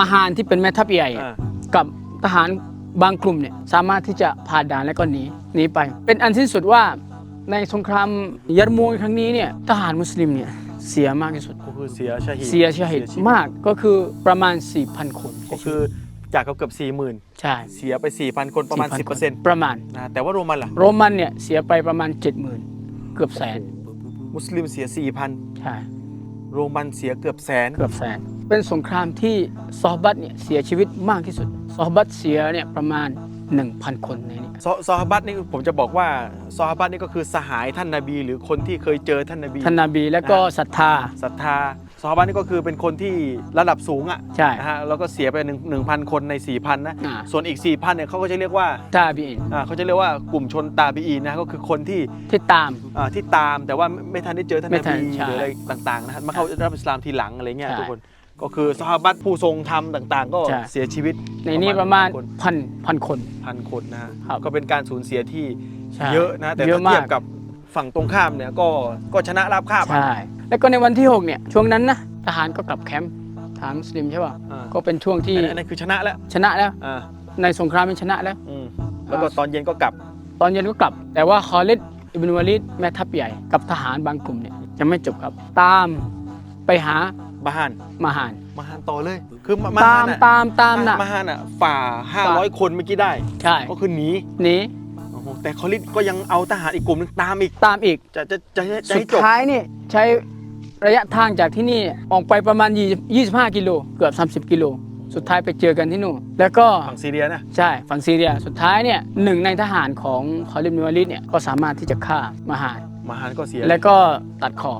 มหารที่เป็นแม่ทัพใหญ่กับทหารบางกลุ่มเนี่ยสามารถที่จะผ่านด่านแล้วก็หนีไป เป็นอันสิ้นสุดว่าในสงครามยาร์มูกครั้งนี้เนี่ยทหารมุสลิมเนี่ยเสียมากที่สุด ก็คือเสียชาฮิด เสียชีวิตมากก็คือประมาณ 4,000 คน ก็คือจากเกือบ 40,000 ใช่ เสียไป 4,000 คนประมาณ 10% ประมาณ นะแต่ว่าโรมันล่ะ โรมันเนี่ยเสียไปประมาณ 70,000 เกือบแสน มุสลิมเสีย 4,000 ใช่ โรมันเสียเกือบแสน เกือบแสนเป็นสงครามที่ซอฮาบัตเนี่ยเสียชีวิตมากที่สุดซอฮาบัตเสียเนี่ยประมาณ 1,000 คนในนี้ ซอฮาบัตนี่ผมจะบอกว่าซอฮาบัตนี่ก็คือสหายท่านนบี หรือคนที่เคยเจอท่านนบี ท่านนบีแล้วก็ศรัทธา ศรัทธาซอฮาบัตนี่ก็คือเป็นคนที่ระดับสูงอ่ะ ใช่ นะฮะแล้วก็เสียไป1,000 คนใน 4,000 นะ ส่วนอีก 4,000 เนี่ยเขาก็จะเรียกว่า ตาบีอิน เขาจะเรียกว่ากลุ่มชนตาบีอีนนะก็คือคนที่ ที่ตาม ที่ตามแต่ว่าไม่ทันได้เจอท่าน ไม่ น ทัน บี ใช่ หรืออะไรต่างๆนะฮะมาเข้ารับอิสลามทีหลังอะไรเงี้ย ใช่ ทุกคนก็คือซอฮาบัตผู้ทรงธรรมต่างๆ ก็ ใช่ เสียชีวิต ในนี้ประมาณ คน พันคน 1,000 คนนะฮะ ครับ ก็เป็นการสูญเสียที่ ใช่ เยอะนะแต่ เย ถ้า อะมาก เทียบกับฝั่งตรงข้ามเนี่ยก็ชนะราบคาบอะ ใช่แล้วก็ในวันที่ 6 เนี่ยช่วงนั้นนะทหารก็กลับแคมป์ทหารมุสลิมใช่ป่ะ อ่า ก็เป็นช่วงที่ อันนั้นคือชนะแล้ว ชนะแล้ว อ่า ในสงครามเป็นชนะแล้ว แล้วก็ตอนเย็นก็กลับ ตอนเย็นก็กลับ แต่ว่าคอลิด อิบนุวาลิดแม่ทัพใหญ่กับทหารบางกลุ่มเนี่ยยังไม่จบครับ ตามไปหา มาฮาน มาหาร ต่อเลย คือมา ตา ฮาม นอะ ตามน่ะ มาฮานอะฝ่า 500 คนเมื่อกี้ได้ ใช่ ก็คือหนี หนี โอ้โหแต่คอลิดก็ยังเอาทหารอีกกลุ่มนึงตามอีก ตามอีก จะ สุ ให้ ด จบ ท้ายนี่ใช้ระยะทางจากที่นี่ออกไปประมาณ25 กิโลเกือบ 30 กิโลสุดท้ายไปเจอกันที่นู่นแล้วก็ ฝั่งซีเรียนะ ใช่ฝั่งซีเรียสุดท้ายเนี่ยหนึ่งในทหารของคอลิด บิน วาลิดเนี่ยก็สามารถที่จะฆ่ามาหาร มาฮานก็เสีย แล้วก็ตัดคอ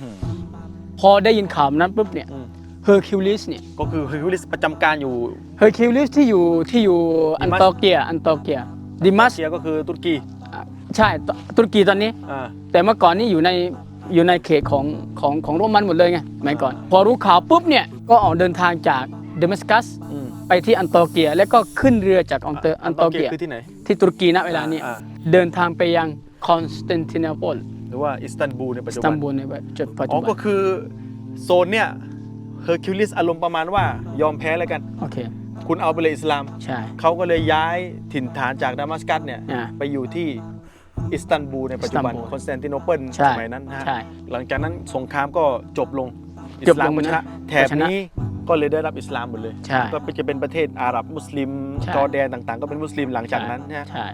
อืม พอได้ยินข่าวนั้นปุ๊บเนี่ย อืม เฮอร์คิวลิสเนี่ย ก็คือฮิวลิสประจำการอยู่ เฮอร์คิวลิสที่อยู่อันโตเกียดิมัส เซียก็คือตุรกี ใช่ตุรกีตอนนี้ อ่า แต่เมื่อก่อนนี่อยู่ในเขตของโรมันหมดเลยไงสมัยก่อน พอรู้ข่าวปุ๊บเนี่ยก็ออกเดินทางจากเดมัสกัส อืม ไปที่อันโตเกีย แล้วก็ขึ้นเรือจากอันโตเกีย คือที่ไหน ที่ตุรกีณเวลานี้ อ่า เดินทางไปยังคอนสแตนติโนเปิล หรือว่าอิสตันบูลในปัจ ส จุ ตั บั ม น บูลในปัจ อ๋ จุ อ บั ก็ น คือโซนเนี่ยเฮอร์คิวลิสอารมณ์ประมาณว่ายอมแพ้แล้วกัน โอเค คุณเอาไปเลยอิสลาม ใช่ เขาก็เลยย้ายถิ่นฐานจากดามัสกัสเนี่ย อ่า ไปอยู่ที่อิสตันบูลในปัจจุบัน อิสตันบูล คอนสแตนติโนเปิล ใช่ สมัยนั้นนะฮะ ใช่ หลังจากนั้นสงครามก็จบลงอิ จบ สลาม ลง ก็ชนะ นะ แถบนี้ก็เลยได้รับอิสลามหมดเลย ใช่ ก็จะเป็นประเทศอาหรับมุสลิม ใช่ จอร์แดนต่างๆ ก็เป็นมุสลิมหลังจากนั้นนะฮะ ใช่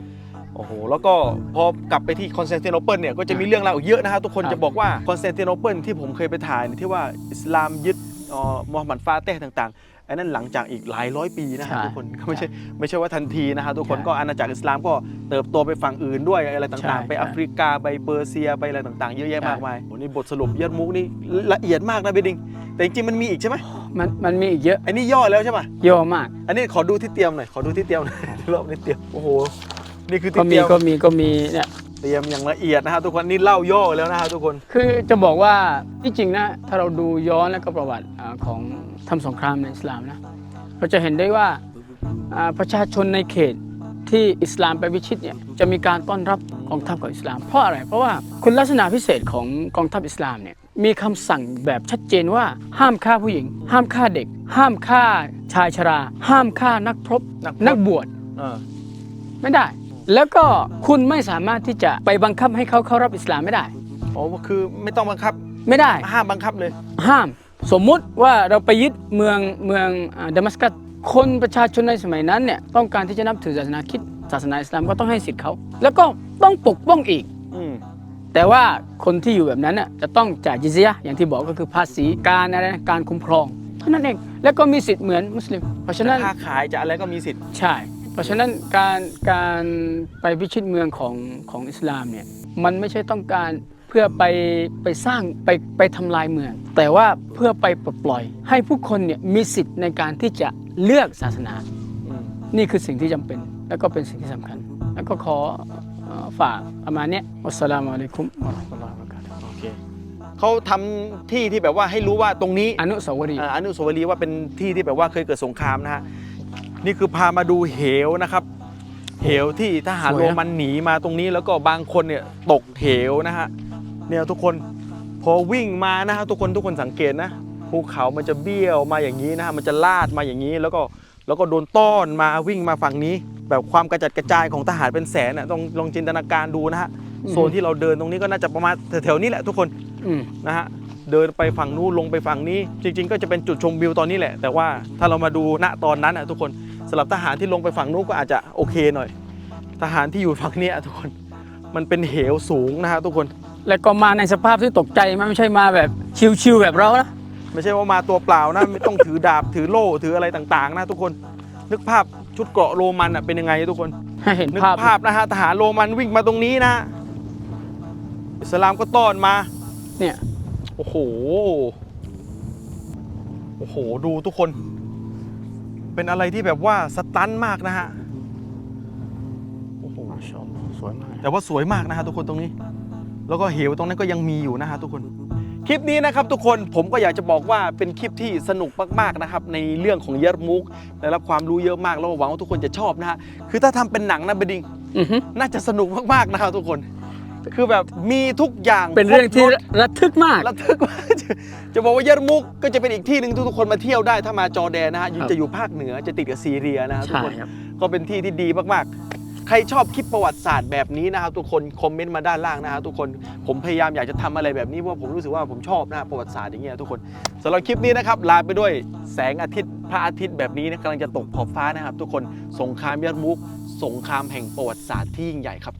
โอ้โหแล้วก็พอกลับไปที่คอนสแตนติโนเปิลเนี่ยก็จะมีเรื่องราวอีกเยอะนะฮะทุกคน ครับ จะบอกว่าคอนสแตนติโนเปิลที่ผมเคยไปถ่ายเนี่ยที่ว่าอิสลามยึดมูฮัมหมัดฟาเตห์ต่างๆ ไอ้นั่นหลังจากอีกหลายร้อยปีนะฮะ ใช่ ทุกคนก็ไม่ใช่ว่าทันทีนะฮะทุกคน ใช่ ก็อาณาจักรอิสลามก็เติบโตไปฝั่งอื่นด้วยอะไรต่าง ใช่ ๆ ไปแอฟริกาไปเปอร์เซียไปอะไรต่างๆเยอะแยะ ใช่ มากมายโอ้นี่บทสรุปยอดมุกนี่ละเอียดมากนะเบดิงแต่จริงๆมันมีอีกใช่ไหม มันมีอีกเยอะ ไอ้นี่ย่อแล้วใช่ปะ เยอะมาก อันนี้ขอดูที่เตรียมหน่อยขอดูที่เตรียมหน่อยรอบนี้เตรียมโอ้โหนี่คือ ก็ ที่เต มี รียม ก็มีเนี่ย เตรียมอย่างละเอียดนะฮะทุกคนนี่เล่าย่อแล้วนะฮะทุกคน คือจะบอกว่าที่จริงนะถ้าเราดูย้อนแล้วก็ประวัติของทำสงครามในอิสลามนะเราจะเห็นได้ว่าประชาชนในเขตที่อิสลามไปวิชิตเนี่ยจะมีการต้อนรับกองทัพของอิสลามเพราะอะไรเพราะว่าคุณลักษณะพิเศษของกองทัพอิสลามเนี่ยมีคำสั่งแบบชัดเจนว่าห้ามฆ่าผู้หญิง ห้ามฆ่าเด็ก ห้ามฆ่าชายชรา ห้ามฆ่านักพรตนักบวช เออ ไม่ได้ แล้วก็คุณไม่สามารถที่จะไปบังคับให้เขาเข้ารับอิสลามไม่ได้ อ๋อคือไม่ต้องบังคับ ไม่ได้ ห้ามบังคับเลย ห้ามสมมุติว่าเราไปยึดเมืองดามัสกัสคนประชาชนในสมัยนั้นเนี่ยต้องการที่จะนับถือศาสนาคริดศาสนาอิสลามก็ต้องให้สิทธิ์เขาแล้วก็ต้องปกป้องอีก อืม แต่ว่าคนที่อยู่แบบนั้นน่ะจะต้องจ่ายจิเซียะอย่างที่บอกก็คือภาษีการอะไรนะการคุ้มครองเท่านั้นเองแล้วก็มีสิทธิ์เหมือนมุสลิมเพราะฉะนั้น ค้าขายจะอะไรก็มีสิทธิ์ ใช่ เพราะฉะนั้นการไปพิชิตเมืองของอิสลามเนี่ยมันไม่ใช่ต้องการเพื่อไปสร้างไปทำลายเมือง แต่ว่าเพื่อไปปลดปล่อย ให้ผู้คนเนี่ยมีสิทธิ์ในการที่จะเลือกศาสนา นี่คือสิ่งที่จำเป็นและก็เป็นสิ่งที่สำคัญ แล้วก็ขอฝากประมาณเนี้ยวัสสลามุอะลัยกุมวะเราะห์มะตุลลอฮิวะบะเราะกาตุฮ์ โอเคเขาทำที่ที่แบบว่าให้รู้ว่าตรงนี้ อนุสาวรีย์ อนุสาวรีย์ว่าเป็นที่ที่แบบว่าเคยเกิดสงครามนะฮะนี่คือพามาดูเหวนะครับ เหวที่ทหารโรมันหนีมาตรงนี้แล้วก็บางคนเนี่ยตกเหวนะฮะเนี่ยทุกคนพอวิ่งมานะฮะทุกคนสังเกตนะภูเขามันจะเบี้ยวมาอย่างนี้นะฮะมันจะลาดมาอย่างนี้แล้วก็โดนต้อนมาวิ่งมาฝั่งนี้ แบบความกระจัดกระจายของทหารเป็นแสนน่ะต้องลองจินตนาการดูนะฮะโซนที่เราเดินตรงนี้ก็น่าจะประมาณแถวๆนี้แหละทุกคน นะฮะเดินไปฝั่งนู้นลงไปฝั่งนี้จริงๆก็จะเป็นจุดชมวิวตอนนี้แหละแต่ว่าถ้าเรามาดูณตอนนั้นทุกคนสำหรับทหารที่ลงไปฝั่งนู้นก็อาจจะโอเคหน่อยทหารที่อยู่ฝั่งนี้ทุกคนมันเป็นเหวสูงนะฮะทุกคน แล้วก็มาในสภาพที่ตกใจไม่ใช่มาแบบชิวๆแบบเรานะ ไม่ใช่ว่ามาตัวเปล่านะ ไม่ต้องถือดาบถือโล่ถืออะไรต่างๆนะทุกคนนึกภาพชุดเกราะโรมันเป็นยังไงทุกคน ให้เห็น นึก ภาพ ภาพนะฮะทหารโรมันวิ่งมาตรงนี้นะอิสลามก็ต้อนมา เนี่ย โอ้โห โอ้โห ดูทุกคน เป็นอะไรที่แบบว่าสตันมากนะฮะ โอ้โห ชมสวยมาก แต่ว่าสวยมากนะฮะทุกคนตรงนี้ แล้วก็เหวตรงนั้นก็ยังมีอยู่นะฮะทุกคน คลิปนี้นะครับทุกคนผมก็อยากจะบอกว่าเป็นคลิปที่สนุกมากๆนะครับในเรื่องของยาร์มุกได้รับความรู้เยอะมากแล้วหวังว่าทุกคนจะชอบนะฮะ คือถ้าทำเป็นหนังนะเบดิง น่าจะสนุกมากๆนะครับทุกคน คือแบบมีทุกอย่าง เป็นเรื่องที่ คบถ ระทึกมาก ระทึกมาก จะบอกว่ายาร์มุกก็จะเป็นอีกที่หนึ่งที่ทุกคนมาเที่ยวได้ถ้ามาจอร์แดนนะฮะ ครับ จะอยู่ภาคเหนือจะติดกับซีเรียนะฮะทุกคน ใช่ครับ ก็เป็นที่ที่ดีมากๆ ใครชอบคลิปประวัติศาสตร์แบบนี้นะครับทุกคนคอมเมนต์มาด้านล่างนะครับทุกคนผมพยายามอยากจะทำอะไรแบบนี้เพราะผมรู้สึกว่าผมชอบนะประวัติศาสตร์อย่างเงี้ยทุกคนสำหรับคลิปนี้นะครับลาไปด้วยแสงอาทิตย์พระอาทิตย์แบบนี้นะกำลังจะตกขอบฟ้านะครับทุกคนสงครามยาร์มุกสงครามแห่งประวัติศาสตร์ที่ยิ่งใหญ่ครับ